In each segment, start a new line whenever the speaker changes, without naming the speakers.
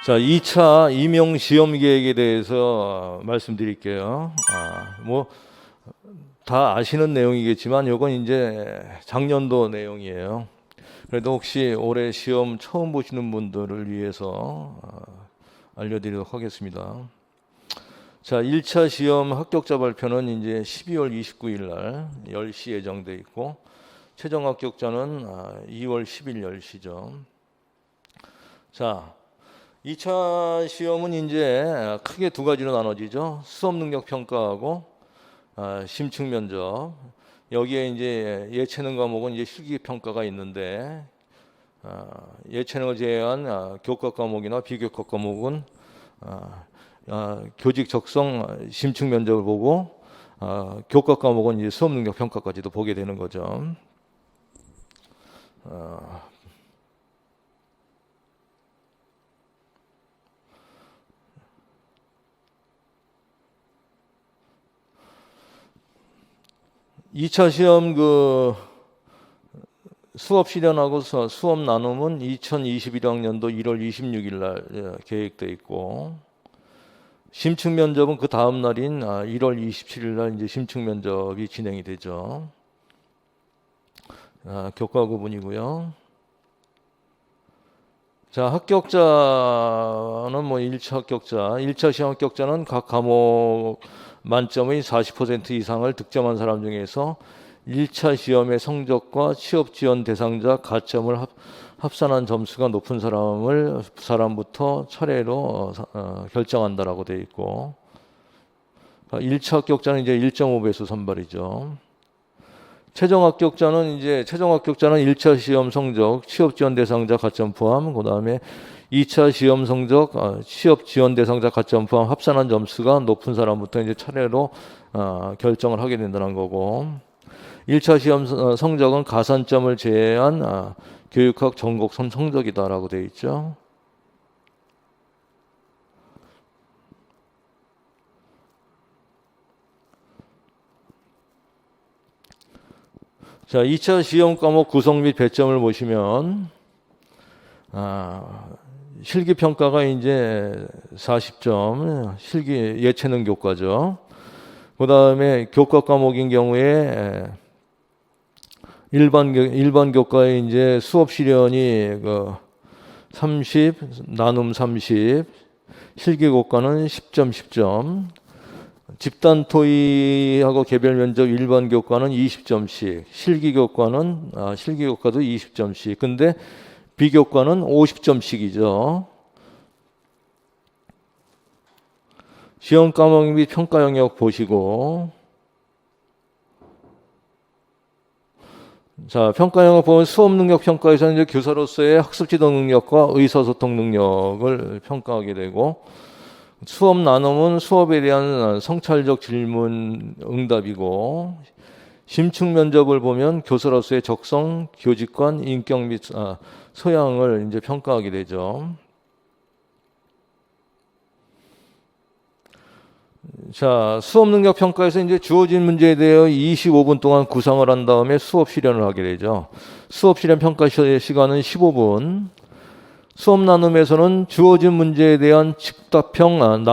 자, 2차 임용 시험 계획에 대해서 말씀드릴게요. 다 아시는 내용이겠지만 이건 이제 작년도 내용이에요. 그래도 혹시 올해 시험 처음 보시는 분들을 위해서 알려드리도록 하겠습니다. 자, 1차 시험 합격자 발표는 이제 12월 29일 날 10시 예정돼 있고, 최종 합격자는 2월 10일 10시죠. 자, 2차 시험은 이제 크게 두 가지로 나눠지죠. 수업 능력 평가하고 심층 면접. 여기에 이제 예체능 과목은 이제 실기 평가가 있는데, 예체능을 제외한 교과 과목이나 비교과 과목은 교직 적성 심층 면접을 보고, 교과 과목은 이제 수업 능력 평가까지도 보게 되는 거죠. 2차 시험 수업 실현하고 수업 나눔은 2021학년도 1월 26일 날 계획돼 있고, 심층 면접은 그 다음 날인 1월 27일 날 이제 심층 면접이 진행이 되죠. 교과 구분이고요. 자, 합격자는 1차 합격자, 1차 시험 합격자는 각 과목 만점의 40% 이상을 득점한 사람 중에서 1차 시험의 성적과 취업 지원 대상자 가점을 합산한 점수가 높은 사람부터 차례로 결정한다라고 되어 있고, 1차 합격자는 이제 1.5배수 선발이죠. 최종 합격자는 1차 시험 성적, 취업 지원 대상자 가점 포함, 그다음에 2차 시험 성적, 취업 지원 대상자 가점 포함 합산한 점수가 높은 사람부터 이제 차례로 결정을 하게 된다는 거고, 1차 시험 성적은 가산점을 제외한 교육학 전국 성적이다라고 되어 있죠. 자, 2차 시험 과목 구성 및 배점을 보시면, 실기 평가가 이제 40점, 실기 예체능 교과죠. 그 다음에 교과 과목인 경우에 일반 교과에 이제 수업 실현이 30, 나눔 30, 실기 교과는 10점, 10점. 집단 토의하고 개별 면접 일반 교과는 20점씩, 실기 교과도 20점씩. 근데 비교과는 50점씩이죠. 시험 과목 및 평가 영역 보시고, 자, 평가 영역 보면 수업 능력 평가에서는 이제 교사로서의 학습 지도 능력과 의사소통 능력을 평가하게 되고, 수업 나눔은 수업에 대한 성찰적 질문 응답이고, 심층 면접을 보면 교사로서의 적성, 교직관, 인격 및 소양을 이제 평가하게 되죠. 자, 수업 능력 평가에서 이제 주어진 문제에 대해 25분 동안 구상을 한 다음에 수업 실현을 하게 되죠. 수업 실현 평가 시간은 15분. 수업 나눔에서는 주어진 문제에 대한 즉답형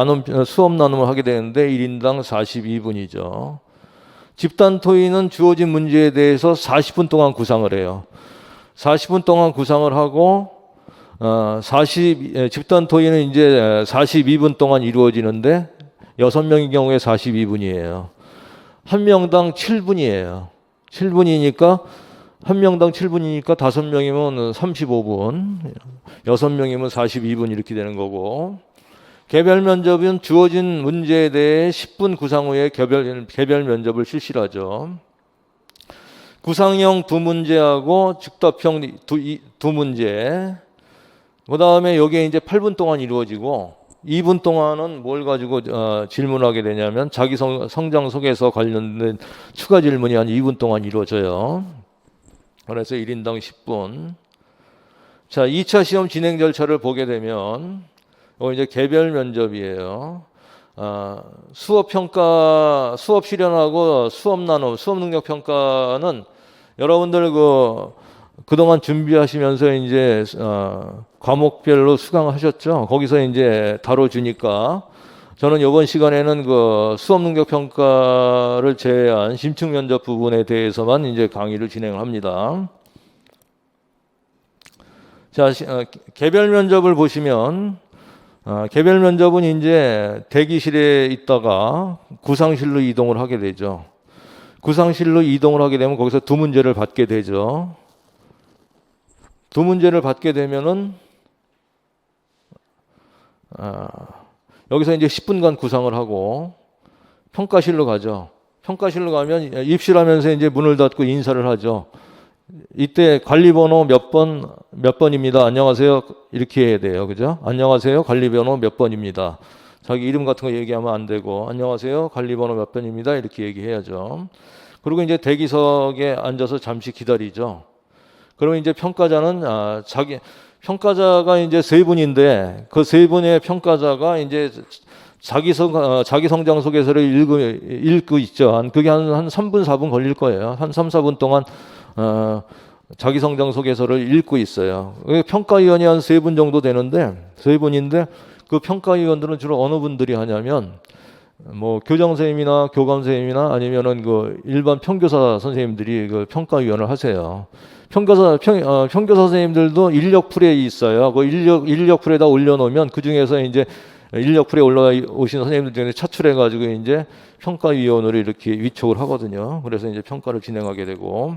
수업 나눔을 하게 되는데 1인당 42분이죠. 집단 토의는 주어진 문제에 대해서 40분 동안 구상을 해요. 40분 동안 구상을 하고, 집단 토의는 이제 42분 동안 이루어지는데 6명의 경우에 42분이에요. 한 명당 7분이에요. 7분이니까 한 명당 7분이니까 5명이면 35분, 6명이면 42분 이렇게 되는 거고, 개별 면접은 주어진 문제에 대해 10분 구상 후에 개별 면접을 실시하죠. 구상형 2문제하고 즉답형 2문제. 그 다음에 여기에 이제 8분 동안 이루어지고, 2분 동안은 뭘 가지고 질문하게 되냐면 자기 성장 소개서 관련된 추가 질문이 한 2분 동안 이루어져요. 그래서 1인당 10분. 자, 2차 시험 진행 절차를 보게 되면 이제 개별 면접이에요. 수업 실현하고 수업 나눔, 수업 능력 평가는 여러분들 그동안 준비하시면서 이제 과목별로 수강하셨죠. 거기서 이제 다뤄주니까 저는 이번 시간에는 그 수업 능력 평가를 제외한 심층 면접 부분에 대해서만 이제 강의를 진행을 합니다. 자, 개별 면접을 보시면 개별 면접은 이제 대기실에 있다가 구상실로 이동을 하게 되죠. 구상실로 이동을 하게 되면 거기서 두 문제를 받게 되죠. 두 문제를 받게 되면은 여기서 이제 10분간 구상을 하고 평가실로 가죠. 평가실로 가면 입실하면서 이제 문을 닫고 인사를 하죠. 이때 관리번호 몇 번입니다. 안녕하세요. 이렇게 해야 돼요. 그죠? 안녕하세요. 관리번호 몇 번입니다. 자기 이름 같은 거 얘기하면 안 되고, 안녕하세요. 관리번호 몇 번입니다. 이렇게 얘기해야죠. 그리고 이제 대기석에 앉아서 잠시 기다리죠. 그러면 이제 평가자는 평가자가 이제 세 분인데 그 세 분의 평가자가 이제 자기 성장 소개서를 읽고 있죠. 그게 한 3분, 4분 걸릴 거예요. 한 3, 4분 동안 자기 성장 소개서를 읽고 있어요. 평가위원이 한 세 분 정도 되는데 세 분인데 그 평가위원들은 주로 어느 분들이 하냐면 뭐 교장 선생님이나 교감 선생님이나 아니면은 그 일반 평교사 선생님들이 그 평가위원을 하세요. 평교사 선생님들도 인력풀에 있어요. 그 인력풀에다 올려놓으면 그 중에서 이제 인력풀에 올라오신 선생님들 중에 차출해가지고 이제 평가위원으로 이렇게 위촉을 하거든요. 그래서 이제 평가를 진행하게 되고,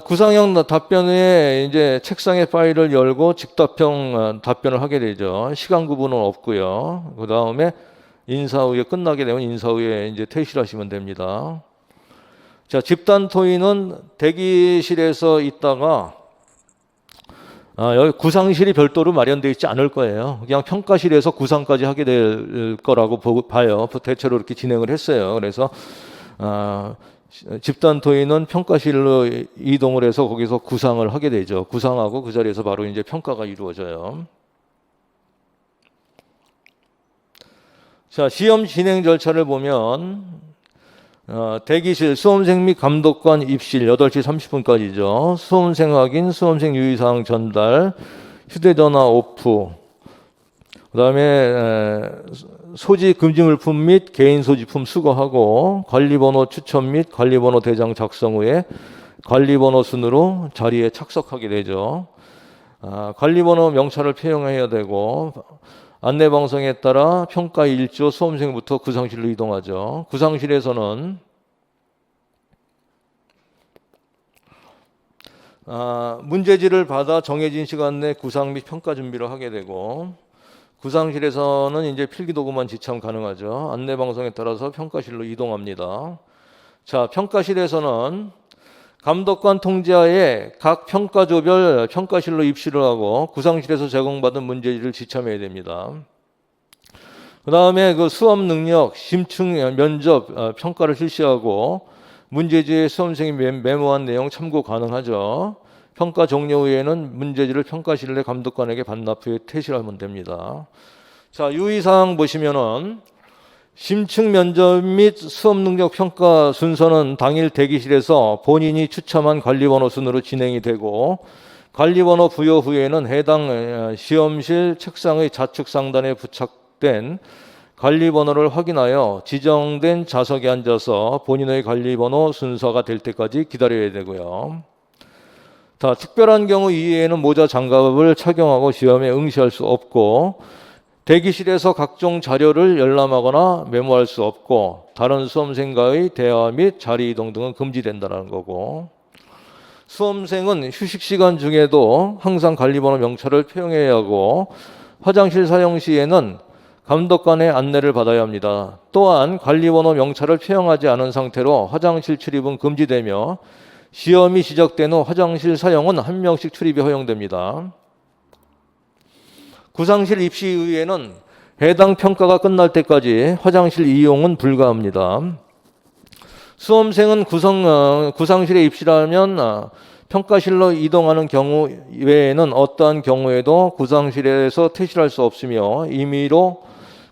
구상형 답변에 이제 책상에 파일을 열고 직답형 답변을 하게 되죠. 시간 구분은 없고요. 그 다음에 인사 후에 끝나게 되면 인사 후에 이제 퇴실하시면 됩니다. 자, 집단 토의는 대기실에서 있다가 여기 구상실이 별도로 마련되어 있지 않을 거예요. 그냥 평가실에서 구상까지 하게 될 거라고 봐요. 대체로 이렇게 진행을 했어요. 그래서 집단 토의는 평가실로 이동을 해서 거기서 구상을 하게 되죠. 구상하고 그 자리에서 바로 이제 평가가 이루어져요. 자, 시험 진행 절차를 보면 대기실, 수험생 및 감독관 입실 8시 30분까지죠. 수험생 확인, 수험생 유의사항 전달, 휴대전화 오프, 그 다음에 소지 금지 물품 및 개인 소지품 수거하고 관리번호 추천 및 관리번호 대장 작성 후에 관리번호 순으로 자리에 착석하게 되죠. 관리번호 명찰을 표명해야 되고 안내방송에 따라 평가 일조 수험생부터 구상실로 이동하죠. 구상실에서는 문제지를 받아 정해진 시간 내 구상 및 평가 준비를 하게 되고, 구상실에서는 이제 필기도구만 지참 가능하죠. 안내방송에 따라서 평가실로 이동합니다. 자, 평가실에서는 감독관 통제하에 각 평가조별 평가실로 입실을 하고 구상실에서 제공받은 문제지를 지참해야 됩니다. 그 다음에 그 수업 능력, 심층 면접 평가를 실시하고 문제지에 수험생이 메모한 내용 참고 가능하죠. 평가 종료 후에는 문제지를 평가실 내 감독관에게 반납 후에 퇴실하면 됩니다. 자, 유의사항 보시면은 심층 면접 및 수업 능력 평가 순서는 당일 대기실에서 본인이 추첨한 관리번호 순으로 진행이 되고, 관리번호 부여 후에는 해당 시험실 책상의 좌측 상단에 부착된 관리번호를 확인하여 지정된 좌석에 앉아서 본인의 관리번호 순서가 될 때까지 기다려야 되고요. 자, 특별한 경우 이외에는 모자 장갑을 착용하고 시험에 응시할 수 없고, 대기실에서 각종 자료를 열람하거나 메모할 수 없고, 다른 수험생과의 대화 및 자리 이동 등은 금지된다는 거고, 수험생은 휴식 시간 중에도 항상 관리번호 명찰을 표명해야 하고, 화장실 사용 시에는 감독관의 안내를 받아야 합니다. 또한 관리번호 명찰을 표명하지 않은 상태로 화장실 출입은 금지되며, 시험이 시작된 후 화장실 사용은 한 명씩 출입이 허용됩니다. 구상실 입시 이후에는 해당 평가가 끝날 때까지 화장실 이용은 불가합니다. 수험생은 구상실에 입실하면 평가실로 이동하는 경우 외에는 어떠한 경우에도 구상실에서 퇴실할 수 없으며, 임의로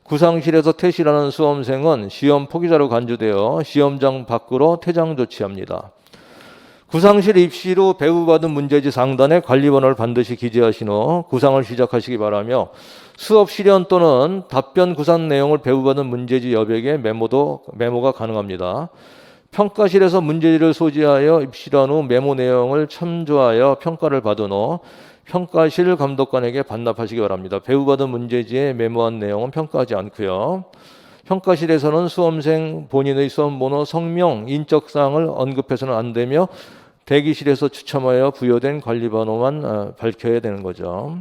구상실에서 퇴실하는 수험생은 시험 포기자로 간주되어 시험장 밖으로 퇴장 조치합니다. 구상실 입시로 배부받은 문제지 상단에 관리번호를 반드시 기재하신 후 구상을 시작하시기 바라며 수업 실연 또는 답변 구상 내용을 배부받은 문제지 여백에 메모가 가능합니다. 평가실에서 문제지를 소지하여 입실한 후 메모 내용을 참조하여 평가를 받은 후 평가실 감독관에게 반납하시기 바랍니다. 배부받은 문제지에 메모한 내용은 평가하지 않고요. 평가실에서는 수험생 본인의 수험번호, 성명, 인적사항을 언급해서는 안 되며 대기실에서 추첨하여 부여된 관리번호만 밝혀야 되는 거죠.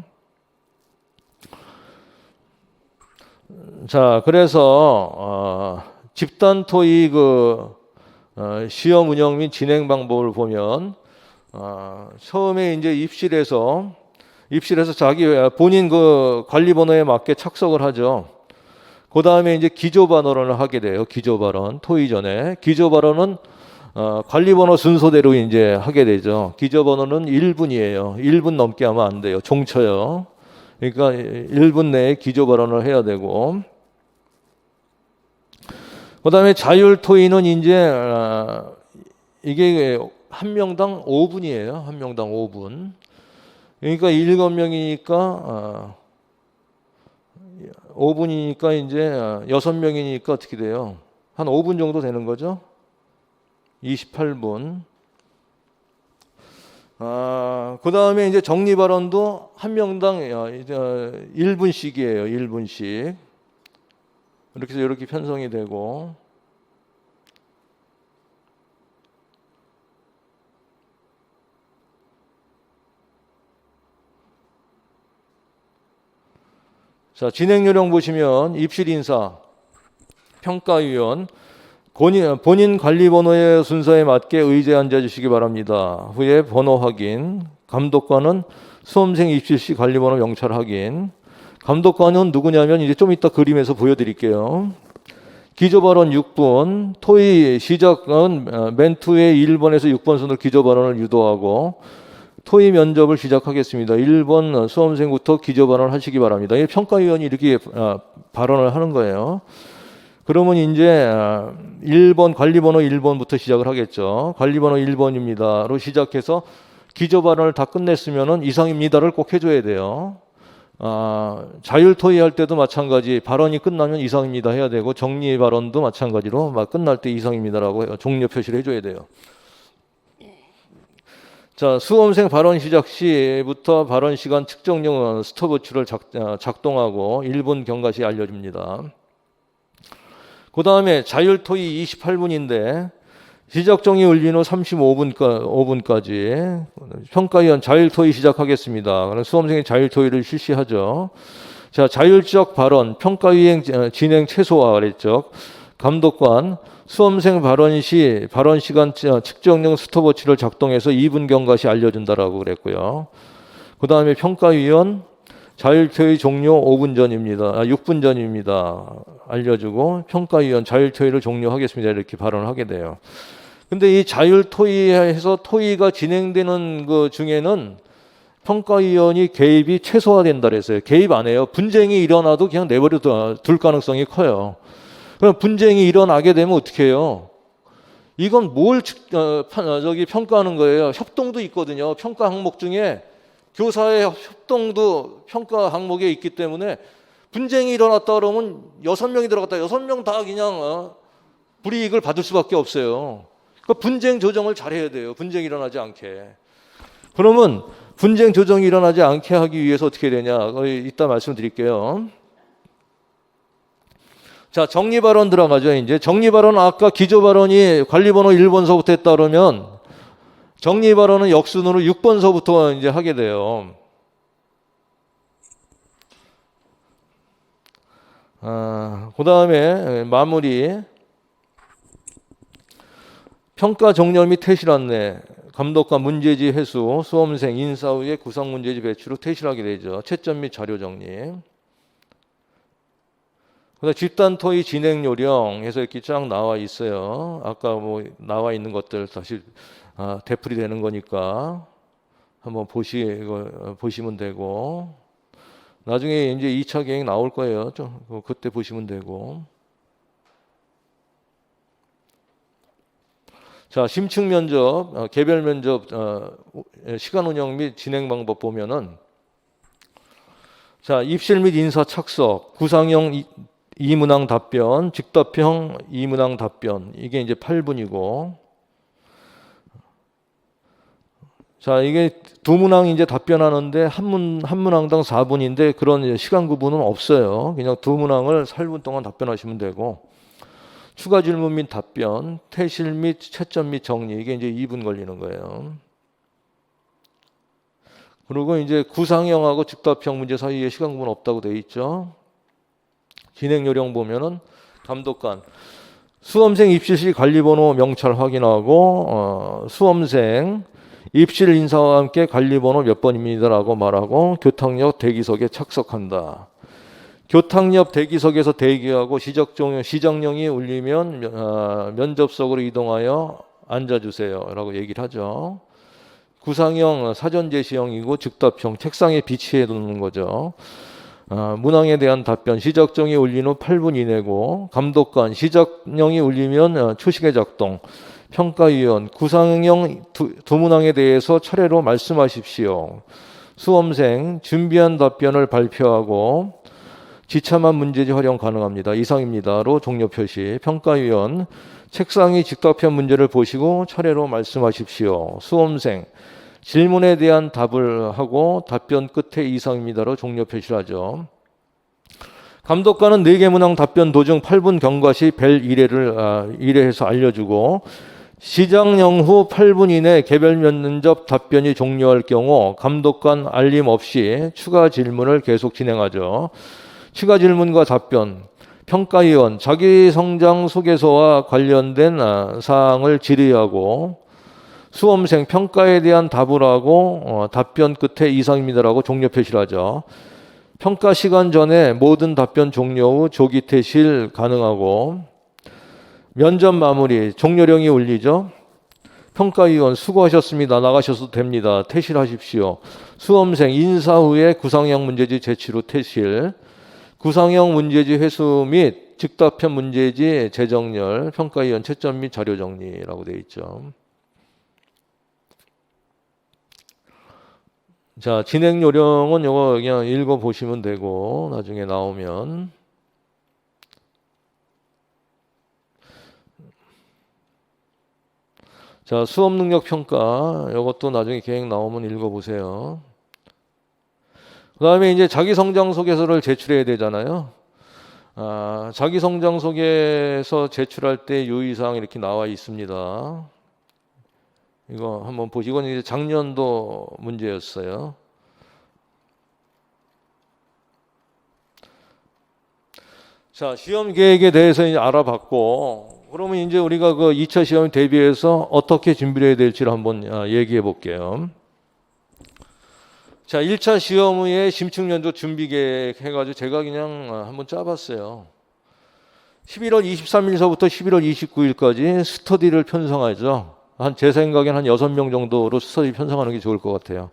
자, 그래서 집단 토익 시험 운영 및 진행 방법을 보면 처음에 이제 입실에서 자기 본인 그 관리번호에 맞게 착석을 하죠. 그 다음에 이제 기조 발언을 하게 돼요. 기조 발언 토의 전에 기조 발언은 관리번호 순서대로 이제 하게 되죠. 기조 번호는 1분이에요. 1분 넘게 하면 안 돼요. 종쳐요. 그러니까 1분 내에 기조 발언을 해야 되고. 그 다음에 자율 토의는 이제 이게 한 명당 5분이에요. 한 명당 5분. 그러니까 7명이니까 5분이니까 이제 6명이니까 어떻게 돼요? 한 5분 정도 되는 거죠? 28분. 그 다음에 이제 정리 발언도 한 명당 1분씩이에요. 1분씩. 이렇게 해서 이렇게 편성이 되고. 자, 진행 요령 보시면 입실 인사, 평가위원, 본인 관리 번호의 순서에 맞게 의자에 앉아 주시기 바랍니다. 후에 번호 확인, 감독관은 수험생 입실 시 관리 번호 명찰 확인. 감독관은 누구냐면 이제 좀 이따 그림에서 보여드릴게요. 기조 발언 6분, 토의 시작은 멘투의 1번에서 6번 순으로 기조 발언을 유도하고 토의 면접을 시작하겠습니다. 1번 수험생부터 기조 발언을 하시기 바랍니다. 평가위원이 이렇게 발언을 하는 거예요. 그러면 이제 1번 관리번호 1번부터 시작을 하겠죠. 관리번호 1번입니다로 시작해서 기조 발언을 다 끝냈으면은 이상입니다를 꼭 해줘야 돼요. 자율 토의할 때도 마찬가지 발언이 끝나면 이상입니다 해야 되고 정리 발언도 마찬가지로 끝날 때 이상입니다라고 종료 표시를 해줘야 돼요. 자, 수험생 발언 시작 시부터 발언 시간 측정용 스톱워치를 작동하고 1분 경과시 알려줍니다. 그 다음에 자율 토의 28분인데 시작정이 울린 후 35분까지 평가위원 자율 토의 시작하겠습니다. 그럼 수험생이 자율 토의를 실시하죠. 자, 자율적 발언, 평가위행 진행 최소화 그랬죠. 감독관, 수험생 발언 시 발언 시간 측정용 스톱워치를 작동해서 2분 경과시 알려준다라고 그랬고요. 그 다음에 평가위원 자율토의 종료 5분 전입니다. 6분 전입니다. 알려주고 평가위원 자율토의를 종료하겠습니다. 이렇게 발언을 하게 돼요. 근데 이 자율토의에서 토의가 진행되는 그 중에는 평가위원이 개입이 최소화된다 그랬어요. 개입 안 해요. 분쟁이 일어나도 그냥 내버려 둘 가능성이 커요. 그럼 분쟁이 일어나게 되면 어떻게 해요? 이건 뭘 평가하는 거예요? 협동도 있거든요. 평가 항목 중에 교사의 협동도 평가 항목에 있기 때문에 분쟁이 일어났다 그러면 6명이 들어갔다 6명 다 그냥 불이익을 받을 수밖에 없어요. 그러니까 분쟁 조정을 잘해야 돼요. 분쟁이 일어나지 않게. 그러면 분쟁 조정이 일어나지 않게 하기 위해서 어떻게 되냐? 이따 말씀드릴게요. 자, 정리 발언 들어가죠. 이제 정리 발언 아까 기조 발언이 관리번호 1번서부터 했다 그러면 정리 발언은 역순으로 6번서부터 이제 하게 돼요. 그 다음에 마무리. 평가 종료 및 퇴실 안내. 감독관 문제지 회수, 수험생 인사 후에 구상 문제지 배출 후 퇴실하게 되죠. 채점 및 자료 정리. 집단 토의 진행 요령 해서 이렇게 쫙 나와 있어요. 아까 뭐 나와 있는 것들 다시 되풀이 되는 거니까 한번 보시면 되고 나중에 이제 2차 계획 나올 거예요. 그때 보시면 되고. 자, 심층 면접, 개별 면접 시간 운영 및 진행 방법 보면은 자, 입실 및 인사 착석, 구상형 이문항 답변, 즉답형 이문항 답변 이게 이제 8분이고 자, 이게 두 문항 이제 답변하는데 한 문항당 4분인데 그런 시간 구분은 없어요. 그냥 두 문항을 8분 동안 답변하시면 되고 추가 질문 및 답변, 퇴실 및 채점 및 정리 이게 이제 2분 걸리는 거예요. 그리고 이제 구상형하고 즉답형 문제 사이에 시간 구분 없다고 돼 있죠. 진행 요령 보면은 감독관 수험생 입실 시 관리번호 명찰 확인하고 수험생 입실 인사와 함께 관리번호 몇 번입니다라고 말하고 교탁역 대기석에 착석한다. 교탁역 대기석에서 대기하고 시정령이 울리면 면접석으로 이동하여 앉아주세요라고 얘기를 하죠. 구상형 사전 제시형이고 즉답형 책상에 비치해 두는 거죠. 문항에 대한 답변 시작정이 울린 후 8분 이내고 감독관 시작령이 울리면 초식의 작동 평가위원 구상형 두 문항에 대해서 차례로 말씀하십시오. 수험생 준비한 답변을 발표하고 지참한 문제지 활용 가능합니다. 이상입니다로 종료 표시. 평가위원 책상이 즉답형 문제를 보시고 차례로 말씀하십시오. 수험생 질문에 대한 답을 하고 답변 끝에 이상입니다로 종료 표시를 하죠. 감독관은 4개 문항 답변 도중 8분 경과 시 벨 1회해서 알려주고 시작령 후 8분 이내 개별 면접 답변이 종료할 경우 감독관 알림 없이 추가 질문을 계속 진행하죠. 추가 질문과 답변, 평가위원 자기 성장 소개서와 관련된 사항을 질의하고 수험생 평가에 대한 답을 하고 답변 끝에 이상입니다라고 종료 표시를 하죠. 평가 시간 전에 모든 답변 종료 후 조기 퇴실 가능하고 면접 마무리 종료령이 울리죠. 평가위원 수고하셨습니다. 나가셔도 됩니다. 퇴실하십시오. 수험생 인사 후에 구상형 문제지 제출 후 퇴실 구상형 문제지 회수 및 즉답형 문제지 재정렬 평가위원 채점 및 자료 정리라고 되어 있죠. 자, 진행 요령은 이거 그냥 읽어보시면 되고 나중에 나오면 자, 수업 능력 평가 이것도 나중에 계획 나오면 읽어보세요. 그 다음에 이제 자기 성장 소개서를 제출해야 되잖아요. 자기 성장 소개서 제출할 때 유의사항 이렇게 나와 있습니다. 이거 한번 보시고 이건 이제 작년도 문제였어요. 자, 시험 계획에 대해서 이제 알아봤고 그러면 이제 우리가 그 2차 시험 대비해서 어떻게 준비를 해야 될지를 한번 얘기해 볼게요. 자, 1차 시험 후에 심층 면접 준비 계획 해가지고 제가 그냥 한번 짜봤어요. 11월 23일서부터 11월 29일까지 스터디를 편성하죠. 제 생각엔 한 6명 정도로 스터디 편성하는 게 좋을 것 같아요.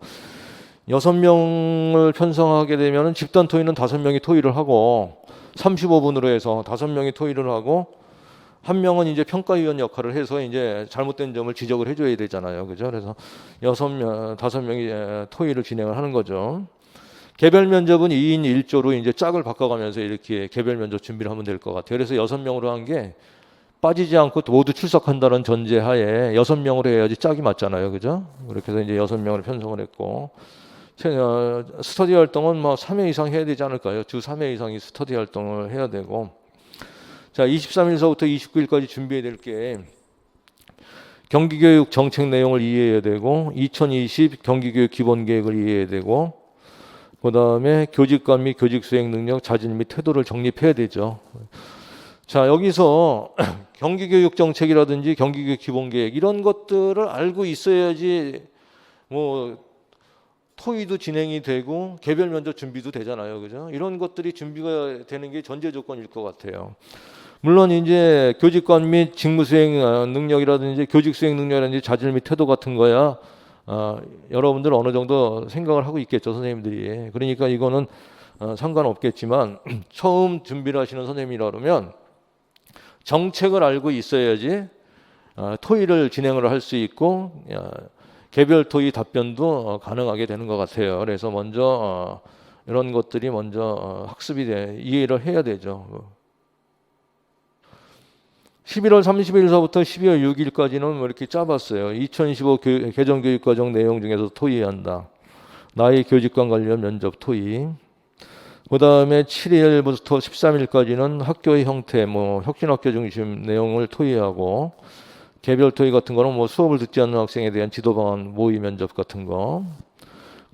6명을 편성하게 되면 집단 토의는 5명이 토의를 하고 35분으로 해서 5명이 토의를 하고 한 명은 이제 평가위원 역할을 해서 이제 잘못된 점을 지적을 해줘야 되잖아요. 그죠? 그래서 5명이 토의를 진행을 하는 거죠. 개별 면접은 2인 1조로 이제 짝을 바꿔가면서 이렇게 개별 면접 준비를 하면 될 것 같아요. 그래서 6명으로 한 게 빠지지 않고 모두 출석한다는 전제하에 6명으로 해야지 짝이 맞잖아요. 그죠? 그렇게 해서 이제 6명을 편성을 했고 스터디 활동은 뭐 3회 이상 해야 되지 않을까요? 주 3회 이상이 스터디 활동을 해야 되고 자, 23일서부터 29일까지 준비해야 될 게 경기교육 정책 내용을 이해해야 되고 2020 경기교육 기본계획을 이해해야 되고 그 다음에 교직관 및 교직 수행 능력, 자질 및 태도를 정립해야 되죠. 자, 여기서 경기교육 정책이라든지 경기교육 기본계획 이런 것들을 알고 있어야지 뭐 토의도 진행이 되고 개별 면접 준비도 되잖아요. 그죠? 이런 것들이 준비가 되는 게 전제 조건일 것 같아요. 물론 이제 교직관 및 직무 수행 능력이라든지 교직 수행 능력이라든지 자질 및 태도 같은 거야 여러분들 어느 정도 생각을 하고 있겠죠, 선생님들이. 그러니까 이거는 상관없겠지만 처음 준비를 하시는 선생님이라 그러면 정책을 알고 있어야지 토의를 진행을 할 수 있고 개별 토의 답변도 가능하게 되는 것 같아요. 그래서 먼저 이런 것들이 먼저 학습이 이해를 해야 되죠. 11월 30일서부터 12월 6일까지는 뭐 이렇게 짜봤어요. 2015 개정교육과정 내용 중에서 토의한다. 나의 교직관 관련 면접 토의. 그 다음에 7일부터 13일까지는 학교의 형태, 뭐 혁신학교 중심 내용을 토의하고, 개별 토의 같은 거는 뭐 수업을 듣지 않는 학생에 대한 지도 방안 모의 면접 같은 거.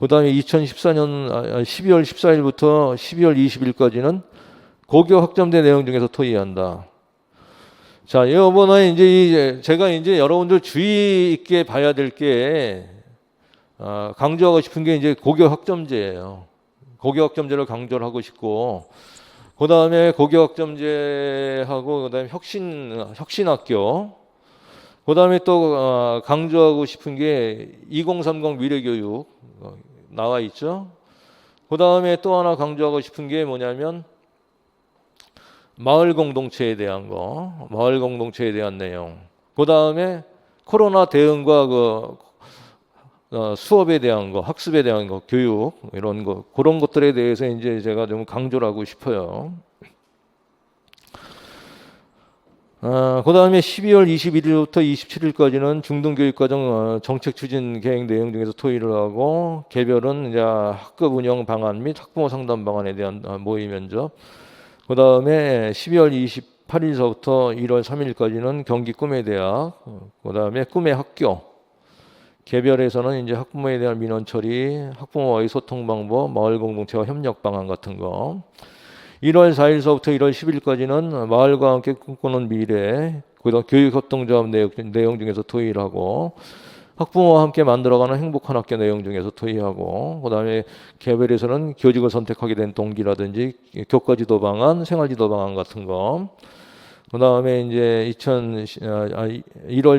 그 다음에 2014년 12월 14일부터 12월 20일까지는 고교 학점제 내용 중에서 토의한다. 자, 이번에 이제 제가 이제 여러분들 주의 있게 봐야 될 게 강조하고 싶은 게 이제 고교 학점제예요. 고교 학점제를 강조를 하고 싶고, 그 다음에 고교 학점제하고 그 다음에 혁신학교, 그 다음에 또 강조하고 싶은 게 2030 미래교육 나와 있죠. 그 다음에 또 하나 강조하고 싶은 게 뭐냐면 마을 공동체에 대한 거, 마을 공동체에 대한 내용. 그 다음에 코로나 대응과 수업에 대한 거, 학습에 대한 거, 교육 이런 거 그런 것들에 대해서 이제 제가 좀 강조를 하고 싶어요. 그 다음에 12월 21일부터 27일까지는 중등교육과정 정책 추진 계획 내용 중에서 토의를 하고, 개별은 이제 학급 운영 방안 및 학부모 상담 방안에 대한 모의 면접. 그 다음에 12월 28일서부터 1월 3일까지는 경기 꿈의 대학, 그 다음에 꿈의 학교. 개별에서는 이제 학부모에 대한 민원 처리, 학부모와의 소통 방법, 마을 공동체와 협력 방안 같은 거. 1월 4일서부터 1월 10일까지는 마을과 함께 꿈꾸는 미래, 그다음 교육협동조합 내용 중에서 토의를 하고, 학부모와 함께 만들어가는 행복한 학교 내용 중에서 토의하고, 그다음에 개별에서는 교직을 선택하게 된 동기라든지 교과지도 방안, 생활지도 방안 같은 거. 그다음에 이제 1월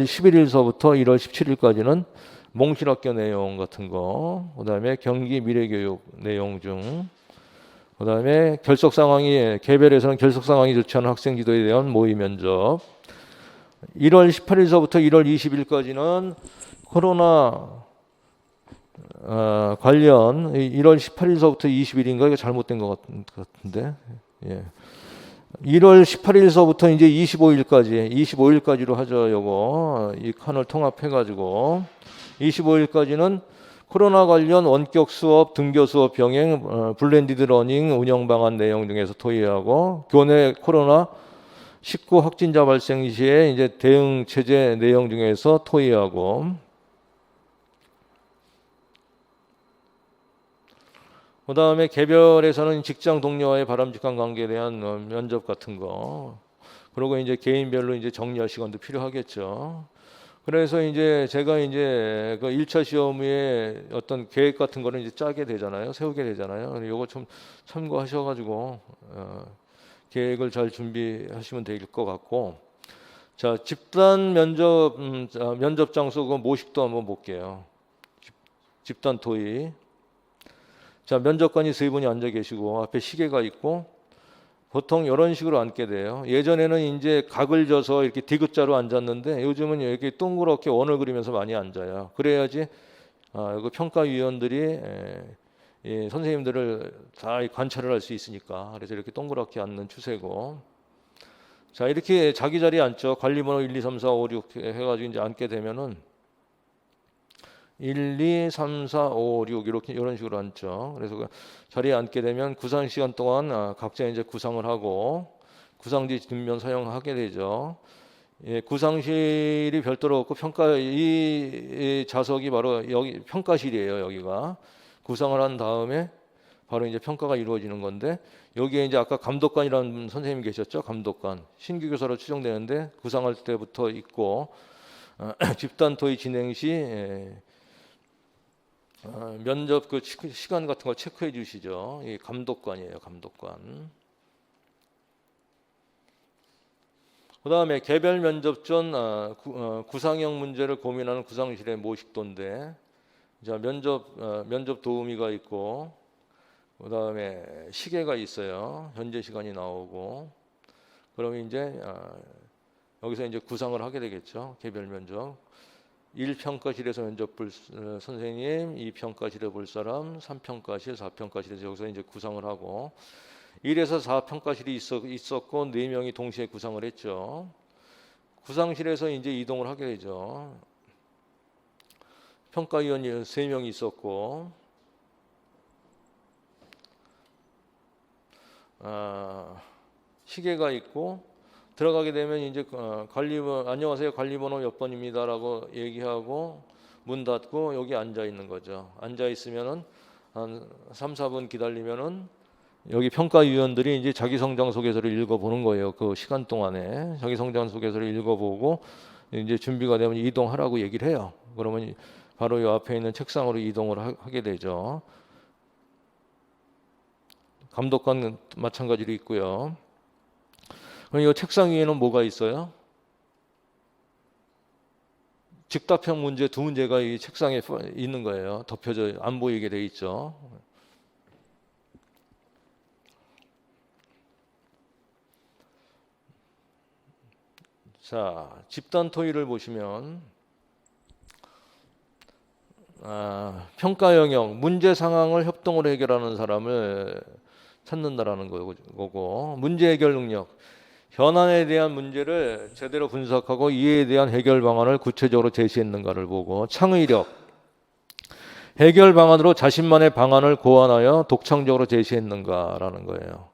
11일서부터 1월 17일까지는 몽실학교 내용 같은 거, 그다음에 경기 미래교육 내용 중, 그다음에 개별에서는 결석 상황이 좋지 않은 학생 지도에 대한 모의 면접. 1월 18일서부터 1월 20일까지는 코로나 관련 1월 18일서부터 20일인가 이거 잘못된 것 같은데. 예. 1월 18일서부터 이제 25일까지로 하죠. 요거 이 칸을 통합해 가지고 25일까지는 코로나 관련 원격 수업, 등교 수업 병행, 블렌디드 러닝 운영 방안 내용 중에서 토의하고, 교내 코로나 19 확진자 발생 시에 이제 대응 체제 내용 중에서 토의하고, 그 다음에 개별에서는 직장 동료와의 바람직한 관계에 대한 면접 같은 거, 그리고 이제 개인별로 이제 정리할 시간도 필요하겠죠. 그래서 이제 제가 이제 그 1차 시험 후에 어떤 계획 같은 거를 이제 짜게 되잖아요. 세우게 되잖아요. 요거 좀 참고하셔가지고 계획을 잘 준비하시면 될 것 같고. 자, 집단 면접, 면접 장소 그 모식도 한번 볼게요. 집단 토의. 자, 면접관이 세 분이 앉아 계시고 앞에 시계가 있고, 보통 이런 식으로 앉게 돼요. 예전에는 이제 각을 져서 이렇게 디귿자로 앉았는데 요즘은 이렇게 동그랗게 원을 그리면서 많이 앉아요. 그래야지 그 평가위원들이 선생님들을 다 관찰을 할 수 있으니까. 그래서 이렇게 동그랗게 앉는 추세고. 자, 이렇게 자기 자리에 앉죠. 관리번호 1, 2, 3, 4, 5, 6 해가지고 이제 앉게 되면은 1, 2, 3, 4, 5, 6 이렇게 이런 식으로 앉죠. 그래서 그 자리에 앉게 되면 구상 시간 동안 각자 이제 구상을 하고 구상지 뒷면 사용하게 되죠. 예, 구상실이 별도로 없고 이 좌석이 바로 여기 평가실이에요. 여기가 구상을 한 다음에 바로 이제 평가가 이루어지는 건데, 여기에 이제 아까 감독관이라는 선생님 계셨죠. 감독관 신규 교사로 추정되는데 구상할 때부터 있고, 집단 토의 진행 시 면접 그 시간 같은 거 체크해 주시죠. 이 감독관이에요, 감독관. 그 다음에 개별 면접 전 구상형 문제를 고민하는 구상실의 모식도인데, 자, 면접 도우미가 있고, 그 다음에 시계가 있어요. 현재 시간이 나오고, 그러면 이제 여기서 이제 구상을 하게 되겠죠. 개별 면접. 1평가실에서 면접 볼 선생님, 2평가실에 볼 사람, 3평가실, 4평가실에서 여기서 이제 구상을 하고 1에서 4평가실이 있었고 4명이 동시에 구상을 했죠. 구상실에서 이제 이동을 하게 되죠. 평가위원이 3명이 있었고 시계가 있고 들어가게 되면 이제 안녕하세요, 관리번호 몇 번입니다라고 얘기하고 문 닫고 여기 앉아 있는 거죠. 앉아 있으면은 한 3, 4분 기다리면은 여기 평가위원들이 이제 자기 성장 소개서를 읽어보는 거예요. 그 시간 동안에 자기 성장 소개서를 읽어보고 이제 준비가 되면 이동하라고 얘기를 해요. 그러면 바로 이 앞에 있는 책상으로 이동을 하게 되죠. 감독관 마찬가지로 있고요. 그럼 이 책상 위에는 뭐가 있어요? 즉답형 문제 2문제가 이 책상에 있는 거예요. 덮여져 안 보이게 돼 있죠. 자, 집단 토의를 보시면 평가 영역, 문제 상황을 협동으로 해결하는 사람을 찾는다라는 거고, 문제 해결 능력, 현안에 대한 문제를 제대로 분석하고 이에 대한 해결 방안을 구체적으로 제시했는가를 보고, 창의력, 해결 방안으로 자신만의 방안을 고안하여 독창적으로 제시했는가라는 거예요.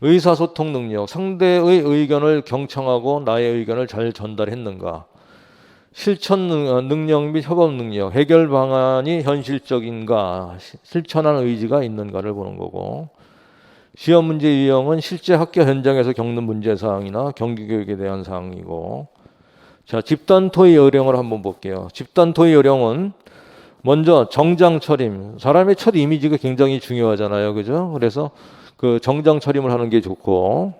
의사소통 능력, 상대의 의견을 경청하고 나의 의견을 잘 전달했는가. 실천 능력 및 협업 능력, 해결 방안이 현실적인가, 실천하는 의지가 있는가를 보는 거고, 시험 문제 유형은 실제 학교 현장에서 겪는 문제 사항이나 경기 교육에 대한 사항이고, 자, 집단 토의 요령을 한번 볼게요. 집단 토의 요령은 먼저 정장 차림, 사람의 첫 이미지가 굉장히 중요하잖아요, 그죠? 그래서 그 정장 차림을 하는 게 좋고,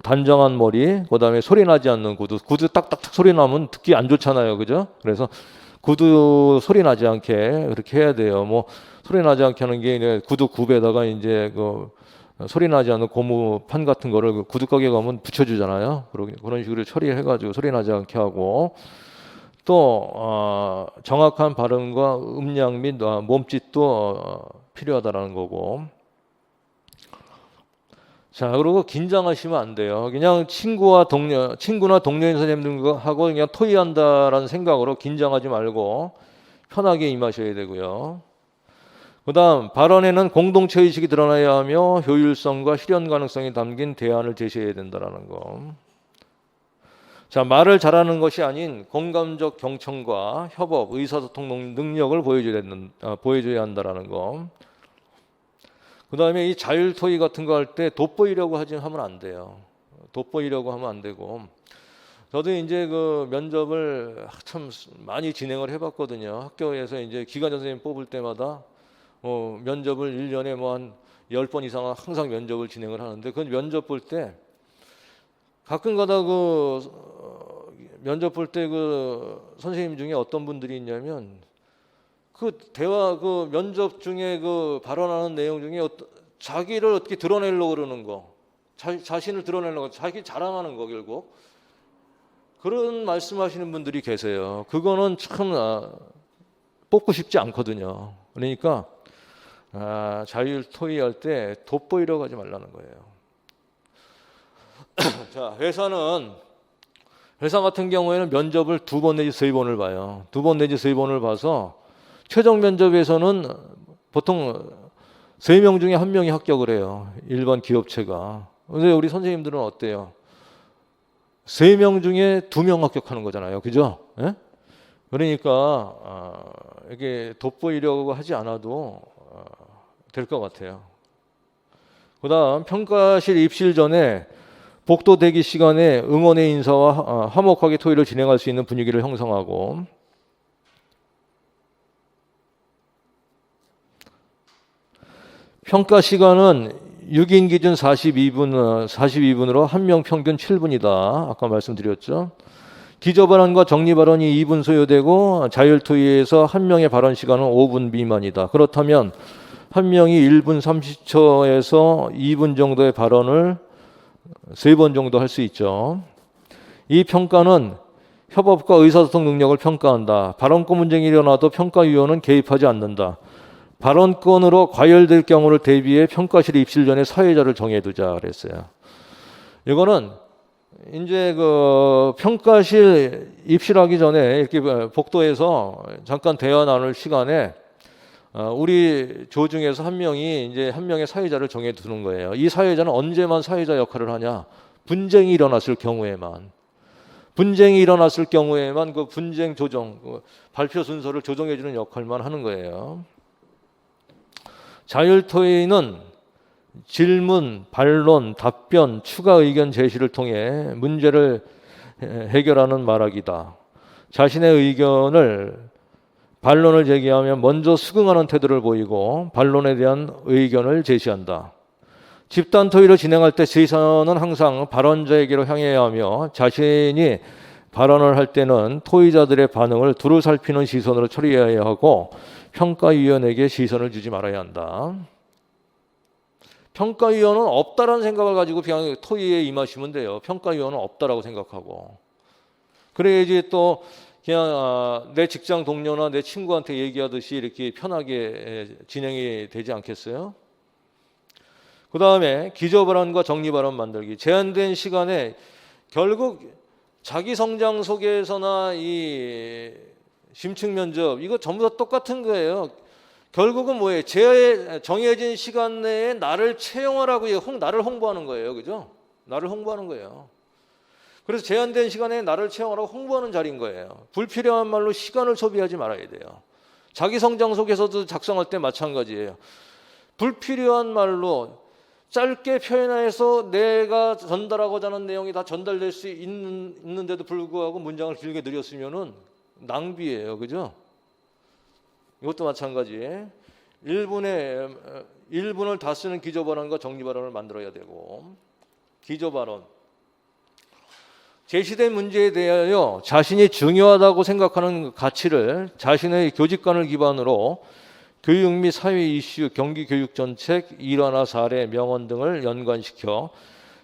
단정한 머리, 그다음에 소리 나지 않는 구두 딱딱딱 소리 나면 듣기 안 좋잖아요, 그죠? 그래서 구두 소리 나지 않게 그렇게 해야 돼요. 뭐 소리 나지 않게 하는 게 구두 굽에다가 이제 그 소리 나지 않는 고무판 같은 거를 구두 가게 가면 붙여주잖아요. 그런 식으로 처리해가지고 소리 나지 않게 하고, 또 정확한 발음과 음량 및 몸짓도 필요하다라는 거고. 자, 그리고 긴장하시면 안 돼요. 그냥 친구나 동료인 선생님들하고 그냥 토의한다라는 생각으로 긴장하지 말고 편하게 임하셔야 되고요. 그 다음, 발언에는 공동체 의식이 드러나야 하며 효율성과 실현 가능성이 담긴 대안을 제시해야 된다는 거. 자, 말을 잘하는 것이 아닌 공감적 경청과 협업, 의사소통 능력을 보여줘야 한다는 거. 그 다음에 이 자율 토의 같은 거 할 때 돋보이려고 하면 안 돼요. 돋보이려고 하면 안 되고. 저도 이제 그 면접을 참 많이 진행을 해봤거든요. 학교에서 이제 기관자 선생님 뽑을 때마다 면접을 1년에 뭐 한 10번 이상 항상 면접을 진행을 하는데, 그 면접 볼 때 가끔 가다 면접 볼 때 그 선생님 중에 어떤 분들이 있냐면 그 면접 중에 그 발언하는 내용 중에 자기를 어떻게 드러내려고 그러는 거, 자신을 드러내려고, 자기 자랑하는 거, 결국 그런 말씀하시는 분들이 계세요. 그거는 참 뽑고 싶지 않거든요. 그러니까 자율 토의할 때 돋보이려고 하지 말라는 거예요. 자, 회사 같은 경우에는 면접을 2번 내지 3번을 봐요. 2번 내지 3번을 봐서 최종 면접에서는 보통 3명 중에 1명이 합격을 해요. 일반 기업체가. 근데 우리 선생님들은 어때요? 3명 중에 2명 합격하는 거잖아요. 그죠? 예? 그러니까 이게 돋보이려고 하지 않아도 될 것 같아요. 그 다음, 평가실 입실 전에 복도 대기 시간에 응원의 인사와 화목하게 토의를 진행할 수 있는 분위기를 형성하고, 평가 시간은 6인 기준 42분으로 한 명 평균 7분이다. 아까 말씀드렸죠. 기저 발언과 정리 발언이 2분 소요되고 자율 토의에서 한 명의 발언 시간은 5분 미만이다. 그렇다면 한 명이 1분 30초에서 2분 정도의 발언을 3번 정도 할 수 있죠. 이 평가는 협업과 의사소통 능력을 평가한다. 발언권 분쟁이 일어나도 평가위원은 개입하지 않는다. 발언권으로 과열될 경우를 대비해 평가실 입실 전에 사회자를 정해두자 그랬어요. 이거는 이제 그 평가실 입실하기 전에 이렇게 복도에서 잠깐 대화 나눌 시간에 우리 조 중에서 한 명이 이제 한 명의 사회자를 정해두는 거예요. 이 사회자는 언제만 사회자 역할을 하냐? 분쟁이 일어났을 경우에만. 분쟁이 일어났을 경우에만 그 분쟁 조정, 그 발표 순서를 조정해주는 역할만 하는 거예요. 자율토의는 질문, 반론, 답변, 추가 의견 제시를 통해 문제를 해결하는 말하기다. 자신의 의견을 반론을 제기하면 먼저 수긍하는 태도를 보이고 반론에 대한 의견을 제시한다. 집단 토의를 진행할 때 시선은 항상 발언자에게로 향해야 하며 자신이 발언을 할 때는 토의자들의 반응을 두루 살피는 시선으로 처리해야 하고 평가위원에게 시선을 주지 말아야 한다. 평가위원은 없다라는 생각을 가지고 그냥 토의에 임하시면 돼요. 평가위원은 없다라고 생각하고. 그래야지 또 그냥 내 직장 동료나 내 친구한테 얘기하듯이 이렇게 편하게 진행이 되지 않겠어요? 그 다음에 기저발언과 정리발언 만들기. 제한된 시간에 결국 자기 성장 소개서나 이 심층 면접 이거 전부 다 똑같은 거예요. 결국은 뭐예요? 정해진 시간 내에 나를 채용하라고 나를 홍보하는 거예요. 그죠? 나를 홍보하는 거예요. 그래서 제한된 시간에 나를 채용하라고 홍보하는 자리인 거예요. 불필요한 말로 시간을 소비하지 말아야 돼요. 자기 성장 소개서도 작성할 때 마찬가지예요. 불필요한 말로 짧게 표현해서 내가 전달하고자 하는 내용이 다 전달될 수 있는데도 불구하고 문장을 길게 늘렸으면은 낭비예요. 그죠? 이것도 마찬가지. 1분을 다 쓰는 기저발언과 정리발언을 만들어야 되고, 기저발언. 제시된 문제에 대하여 자신이 중요하다고 생각하는 가치를 자신의 교직관을 기반으로 교육 및 사회 이슈, 경기 교육 정책, 일화나 사례, 명언 등을 연관시켜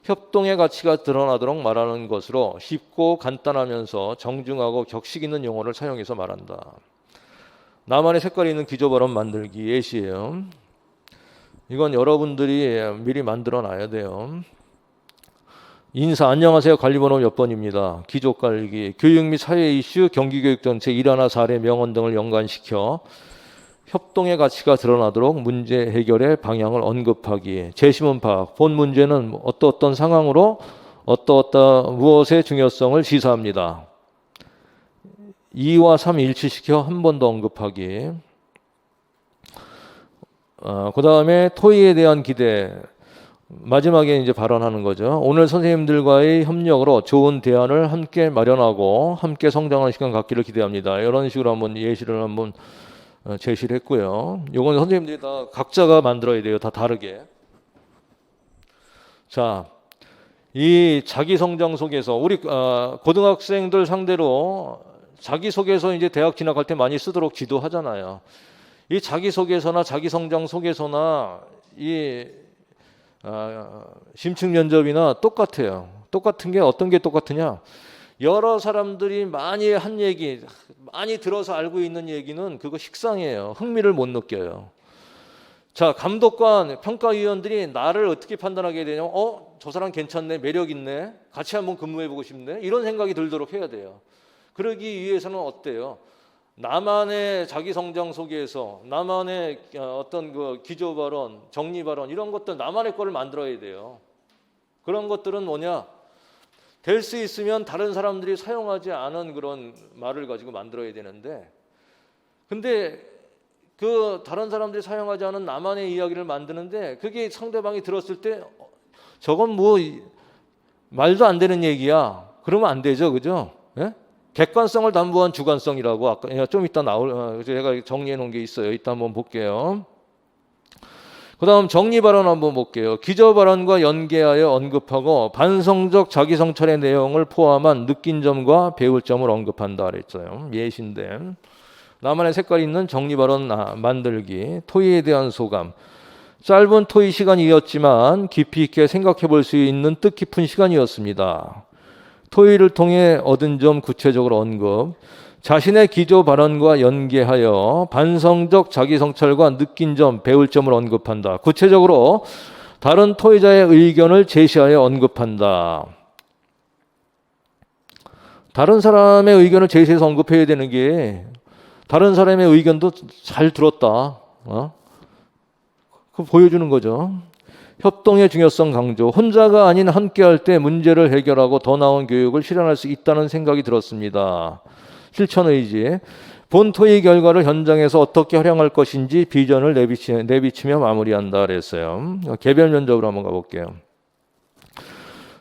협동의 가치가 드러나도록 말하는 것으로 쉽고 간단하면서 정중하고 격식 있는 용어를 사용해서 말한다. 나만의 색깔이 있는 기저발언 만들기 예시예요. 이건 여러분들이 미리 만들어 놔야 돼요. 인사 안녕하세요. 관리번호 몇 번입니다. 기조 깔기 교육 및 사회 이슈, 경기 교육 정책, 일화나 사례, 명언 등을 연관시켜 협동의 가치가 드러나도록 문제 해결의 방향을 언급하기. 제시문 파악. 본 문제는 어떤 상황으로 어떤 무엇의 중요성을 시사합니다. 2와 3 일치시켜 한 번 더 언급하기. 그 다음에 토의에 대한 기대. 마지막에 이제 발언하는 거죠. 오늘 선생님들과의 협력으로 좋은 대안을 함께 마련하고 함께 성장하는 시간 갖기를 기대합니다. 이런 식으로 한번 예시를 한번 제시를 했고요. 이건 선생님들이 다 각자가 만들어야 돼요. 다 다르게. 자, 이 자기성장 속에서 우리 고등학생들 상대로 자기소개서 이제 대학 진학할 때 많이 쓰도록 지도하잖아요. 이 자기소개서나 자기성장 소개서나 이 심층 면접이나 똑같아요. 똑같은 게 어떤 게 똑같으냐? 여러 사람들이 많이 한 얘기, 많이 들어서 알고 있는 얘기는 그거 식상해요. 흥미를 못 느껴요. 자, 감독관, 평가위원들이 나를 어떻게 판단하게 되냐면 저 사람 괜찮네, 매력 있네, 같이 한번 근무해보고 싶네, 이런 생각이 들도록 해야 돼요. 그러기 위해서는 어때요? 나만의 자기 성장 속에서 나만의 어떤 그 기조 발언, 정리 발언 이런 것들 나만의 거를 만들어야 돼요. 그런 것들은 뭐냐? 될 수 있으면 다른 사람들이 사용하지 않은 그런 말을 가지고 만들어야 되는데, 근데 그 다른 사람들이 사용하지 않은 나만의 이야기를 만드는데 그게 상대방이 들었을 때 저건 뭐 말도 안 되는 얘기야. 그러면 안 되죠, 그죠? 예? 객관성을 담보한 주관성이라고 아까 좀 이따 제가 정리해 놓은 게 있어요. 이따 한번 볼게요. 그 다음 정리 발언 한번 볼게요. 기저 발언과 연계하여 언급하고 반성적 자기 성찰의 내용을 포함한 느낀 점과 배울 점을 언급한다 그랬어요. 예시인데 나만의 색깔이 있는 정리 발언 만들기. 토의에 대한 소감. 짧은 토의 시간이었지만 깊이 있게 생각해 볼 수 있는 뜻깊은 시간이었습니다. 토의를 통해 얻은 점 구체적으로 언급, 자신의 기조 발언과 연계하여 반성적 자기 성찰과 느낀 점, 배울 점을 언급한다. 구체적으로 다른 토의자의 의견을 제시하여 언급한다. 다른 사람의 의견을 제시해서 언급해야 되는 게 다른 사람의 의견도 잘 들었다. 그거 보여주는 거죠. 협동의 중요성 강조. 혼자가 아닌 함께할 때 문제를 해결하고 더 나은 교육을 실현할 수 있다는 생각이 들었습니다. 실천 의지. 본 토의 결과를 현장에서 어떻게 활용할 것인지 비전을 내비치며 마무리한다 그랬어요. 개별 면접으로 한번 가볼게요.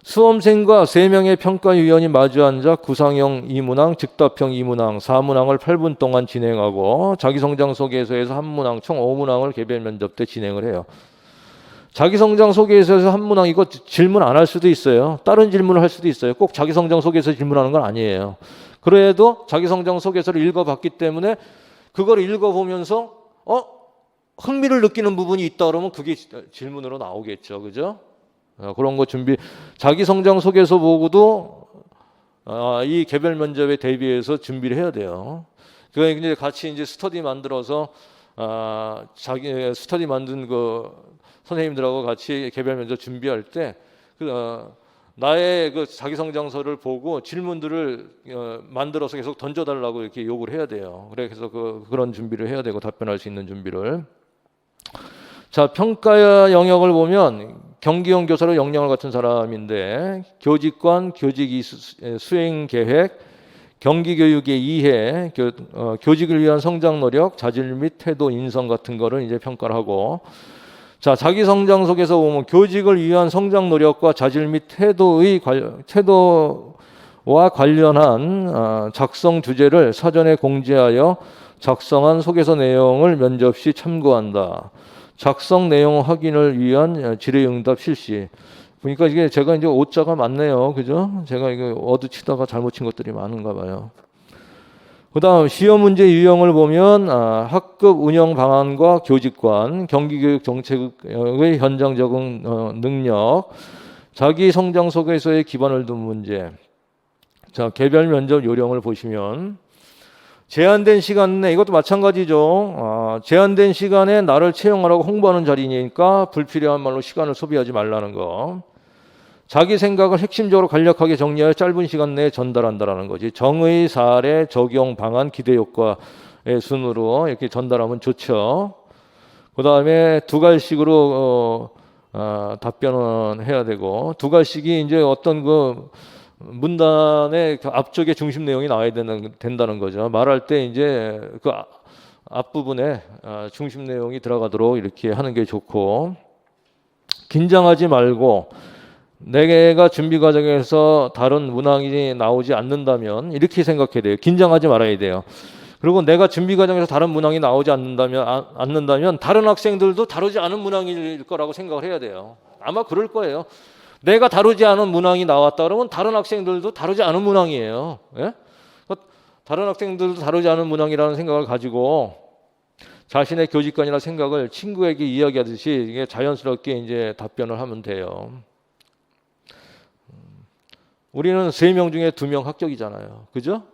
수험생과 3명의 평가위원이 마주 앉아 구상형 2문항, 즉답형 2문항, 4문항을 8분 동안 진행하고 자기성장 소개서에서 1문항, 총 5문항을 개별 면접 때 진행을 해요. 자기성장 소개서에서 1문항 이거 질문 안 할 수도 있어요. 다른 질문을 할 수도 있어요. 꼭 자기성장 소개서 질문하는 건 아니에요. 그래도 자기성장 소개서를 읽어봤기 때문에 그걸 읽어보면서 흥미를 느끼는 부분이 있다 그러면 그게 질문으로 나오겠죠. 그죠? 그런 거 준비. 자기성장 소개서 보고도 이 개별 면접에 대비해서 준비를 해야 돼요. 그러니까 이제 같이 이제 스터디 만들어서 자기 스터디 만든 그 선생님들하고 같이 개별 면접 준비할 때 나의 그 자기성장서를 보고 질문들을 만들어서 계속 던져달라고 이렇게 요구를 해야 돼요. 그래서 그런 준비를 해야 되고 답변할 수 있는 준비를. 자, 평가 영역을 보면 경기용 교사로 역량을 갖춘 사람인데 교직관, 교직 수행 계획, 경기교육의 이해, 교직을 위한 성장 노력, 자질 및 태도, 인성 같은 거를 이제 평가를 하고, 자, 자기 성장 속에서 보면 교직을 위한 성장 노력과 자질 및 태도와 관련한 작성 주제를 사전에 공지하여 작성한 소개서 내용을 면접 시 참고한다. 작성 내용 확인을 위한 질의응답 실시. 보니까 이게 제가 이제 오자가 많네요. 그죠? 제가 이거 어드 치다가 잘못 친 것들이 많은가 봐요. 그 다음 시험 문제 유형을 보면 학급 운영 방안과 교직관, 경기교육 정책의 현장 적응 능력, 자기 성장 소개서에 기반을 둔 문제. 자, 개별 면접 요령을 보시면 제한된 시간 내, 이것도 마찬가지죠. 제한된 시간에 나를 채용하라고 홍보하는 자리니까 불필요한 말로 시간을 소비하지 말라는 거. 자기 생각을 핵심적으로 간략하게 정리하여 짧은 시간 내에 전달한다라는 거지. 정의, 사례, 적용, 방안, 기대 효과의 순으로 이렇게 전달하면 좋죠. 그 다음에 두 갈식으로 답변은 해야 되고, 두 갈식이 이제 어떤 그 문단의 그 앞쪽에 중심 내용이 나와야 된다는 거죠. 말할 때 이제 그 앞부분에 중심 내용이 들어가도록 이렇게 하는 게 좋고, 긴장하지 말고 내가 준비 과정에서 다른 문항이 나오지 않는다면 이렇게 생각해야 돼요. 긴장하지 말아야 돼요. 그리고 내가 준비 과정에서 다른 문항이 나오지 않는다면 다른 학생들도 다루지 않은 문항일 거라고 생각을 해야 돼요. 아마 그럴 거예요. 내가 다루지 않은 문항이 나왔다 그러면 다른 학생들도 다루지 않은 문항이에요. 예? 다른 학생들도 다루지 않은 문항이라는 생각을 가지고 자신의 교직관이나 생각을 친구에게 이야기하듯이 이게 자연스럽게 이제 답변을 하면 돼요. 우리는 3명 중에 2명 합격이잖아요. 그죠?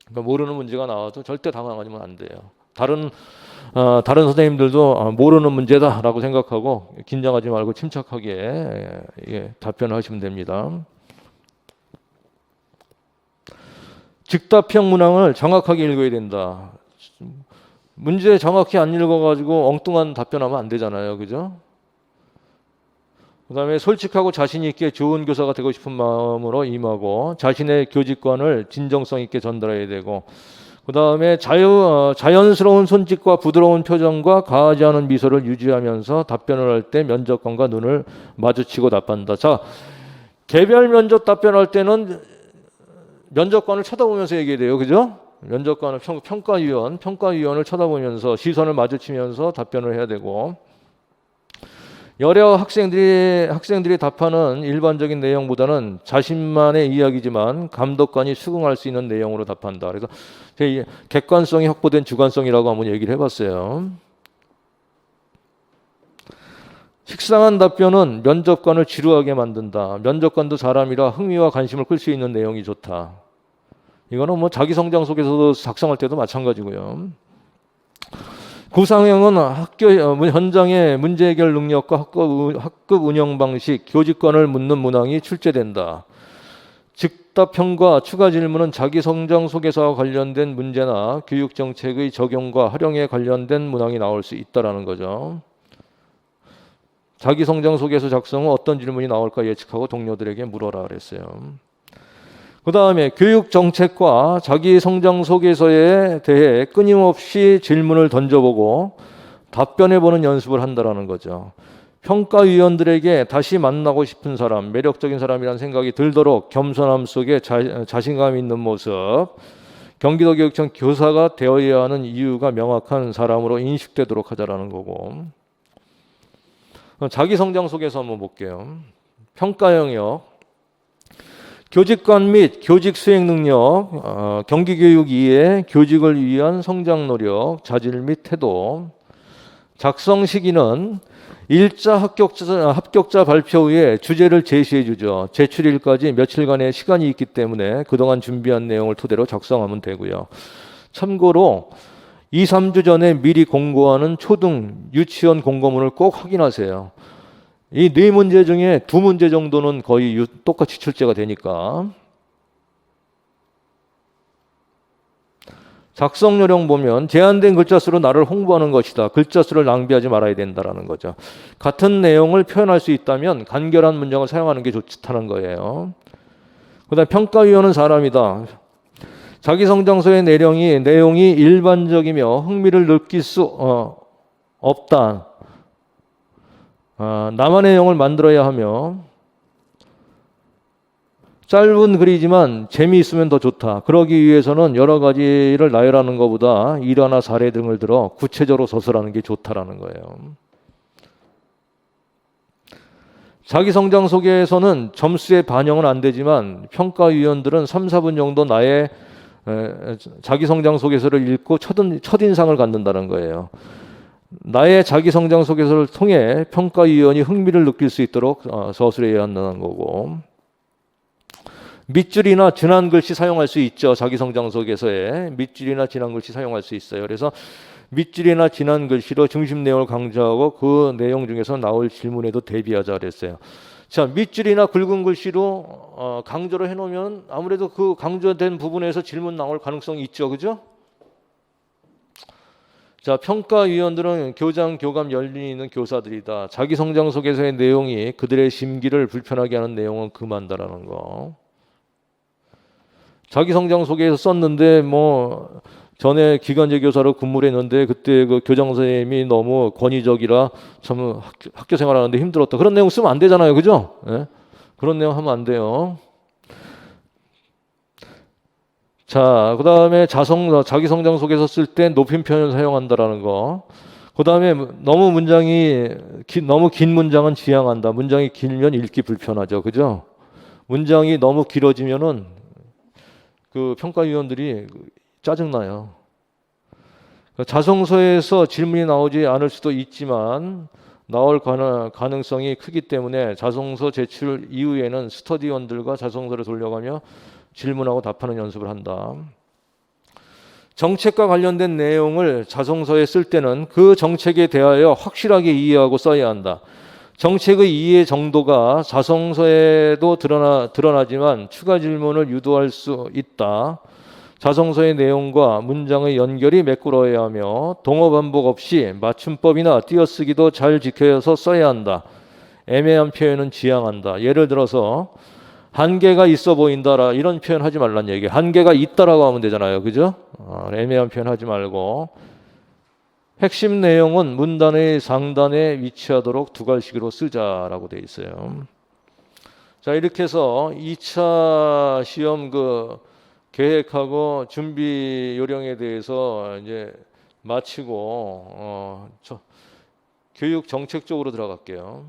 그러니까 모르는 문제가 나와도 절대 당황하면 안 돼요. 다른 선생님들도 모르는 문제다라고 생각하고 긴장하지 말고 침착하게 답변을 하시면 됩니다. 즉답형 문항을 정확하게 읽어야 된다. 문제 정확히 안 읽어가지고 엉뚱한 답변하면 안 되잖아요. 그죠? 그 다음에 솔직하고 자신 있게 좋은 교사가 되고 싶은 마음으로 임하고 자신의 교직관을 진정성 있게 전달해야 되고, 그 다음에 자연스러운 손짓과 부드러운 표정과 과하지 않은 미소를 유지하면서 답변을 할 때 면접관과 눈을 마주치고 답한다. 자, 개별 면접 답변할 때는 면접관을 쳐다보면서 얘기해야 돼요. 그죠? 면접관은 평가위원을 쳐다보면서 시선을 마주치면서 답변을 해야 되고, 여러 학생들이 답하는 일반적인 내용보다는 자신만의 이야기지만 감독관이 수긍할 수 있는 내용으로 답한다. 그래서 객관성이 확보된 주관성이라고 한번 얘기를 해봤어요. 식상한 답변은 면접관을 지루하게 만든다. 면접관도 사람이라 흥미와 관심을 끌 수 있는 내용이 좋다. 이거는 뭐 자기 성장 속에서도 작성할 때도 마찬가지고요. 구상형은 학교 현장의 문제 해결 능력과 학급 운영 방식, 교직관을 묻는 문항이 출제된다. 즉답형과 추가 질문은 자기 성장 소개서와 관련된 문제나 교육 정책의 적용과 활용에 관련된 문항이 나올 수 있다라는 거죠. 자기 성장 소개서 작성은 어떤 질문이 나올까 예측하고 동료들에게 물어라 그랬어요. 그 다음에 교육 정책과 자기 성장 소개서에 대해 끊임없이 질문을 던져보고 답변해보는 연습을 한다라는 거죠. 평가위원들에게 다시 만나고 싶은 사람, 매력적인 사람이라는 생각이 들도록 겸손함 속에 자신감 있는 모습, 경기도교육청 교사가 되어야 하는 이유가 명확한 사람으로 인식되도록 하자라는 거고. 자기 성장 소개서 한번 볼게요. 평가 영역. 교직관 및 교직 수행 능력, 경기교육 이해, 교직을 위한 성장 노력, 자질 및 태도. 작성 시기는 일자 합격자 발표 후에 주제를 제시해 주죠. 제출일까지 며칠간의 시간이 있기 때문에 그동안 준비한 내용을 토대로 작성하면 되고요. 참고로 2, 3주 전에 미리 공고하는 초등, 유치원 공고문을 꼭 확인하세요. 이 4문제 중에 2문제 정도는 거의 똑같이 출제가 되니까. 작성 요령 보면 제한된 글자 수로 나를 홍보하는 것이다. 글자 수를 낭비하지 말아야 된다는 거죠. 같은 내용을 표현할 수 있다면 간결한 문장을 사용하는 게 좋다는 거예요. 그다음 평가위원은 사람이다. 자기 성장서의 내용이 일반적이며 흥미를 느낄 수 없다. 나만의 내용을 만들어야 하며 짧은 글이지만 재미있으면 더 좋다. 그러기 위해서는 여러 가지를 나열하는 것보다 일화나 사례 등을 들어 구체적으로 서술하는 게 좋다라는 거예요. 자기 성장 소개에서는 점수에 반영은 안 되지만 평가위원들은 3, 4분 정도 나의 자기 성장 소개서를 읽고 첫인상을 갖는다는 거예요. 나의 자기 성장 소개서를 통해 평가위원이 흥미를 느낄 수 있도록 서술해야 한다는 거고. 밑줄이나 지난 글씨 사용할 수 있죠. 자기 성장 소개서에 밑줄이나 지난 글씨 사용할 수 있어요. 그래서 밑줄이나 지난 글씨로 중심 내용을 강조하고 그 내용 중에서 나올 질문에도 대비하자 그랬어요. 자, 밑줄이나 굵은 글씨로 강조를 해놓으면 아무래도 그 강조된 부분에서 질문 나올 가능성이 있죠. 그죠? 자, 평가위원들은 교장, 교감 연륜이 있는 교사들이다. 자기 성장 소개서의 내용이 그들의 심기를 불편하게 하는 내용은 금한다라는 거. 자기 성장 소개서 썼는데 뭐 전에 기간제 교사로 근무를 했는데 그때 그 교장 선생님이 너무 권위적이라 참 학교 생활하는데 힘들었다. 그런 내용 쓰면 안 되잖아요. 그죠? 네? 그런 내용 하면 안 돼요. 자, 그 다음에 자기 성장 소개서 쓸 때 높임 표현을 사용한다라는 거. 그 다음에 너무 긴 문장은 지양한다. 문장이 길면 읽기 불편하죠. 그죠? 문장이 너무 길어지면은 그 평가위원들이 짜증나요. 자성서에서 질문이 나오지 않을 수도 있지만 나올 가능성이 크기 때문에 자성서 제출 이후에는 스터디원들과 자성서를 돌려가며 질문하고 답하는 연습을 한다. 정책과 관련된 내용을 자성서에 쓸 때는 그 정책에 대하여 확실하게 이해하고 써야 한다. 정책의 이해 정도가 자성서에도 드러나지만 추가 질문을 유도할 수 있다. 자성서의 내용과 문장의 연결이 매끄러워야 하며 동어 반복 없이 맞춤법이나 띄어쓰기도 잘 지켜서 써야 한다. 애매한 표현은 지양한다. 예를 들어서 한계가 있어 보인다라 이런 표현 하지 말란 얘기예요. 한계가 있다라고 하면 되잖아요. 그죠? 애매한 표현 하지 말고 핵심 내용은 문단의 상단에 위치하도록 두 갈식으로 쓰자라고 돼 있어요. 자, 이렇게 해서 2차 시험 계획하고 준비 요령에 대해서 이제 마치고 교육 정책 쪽으로 들어갈게요.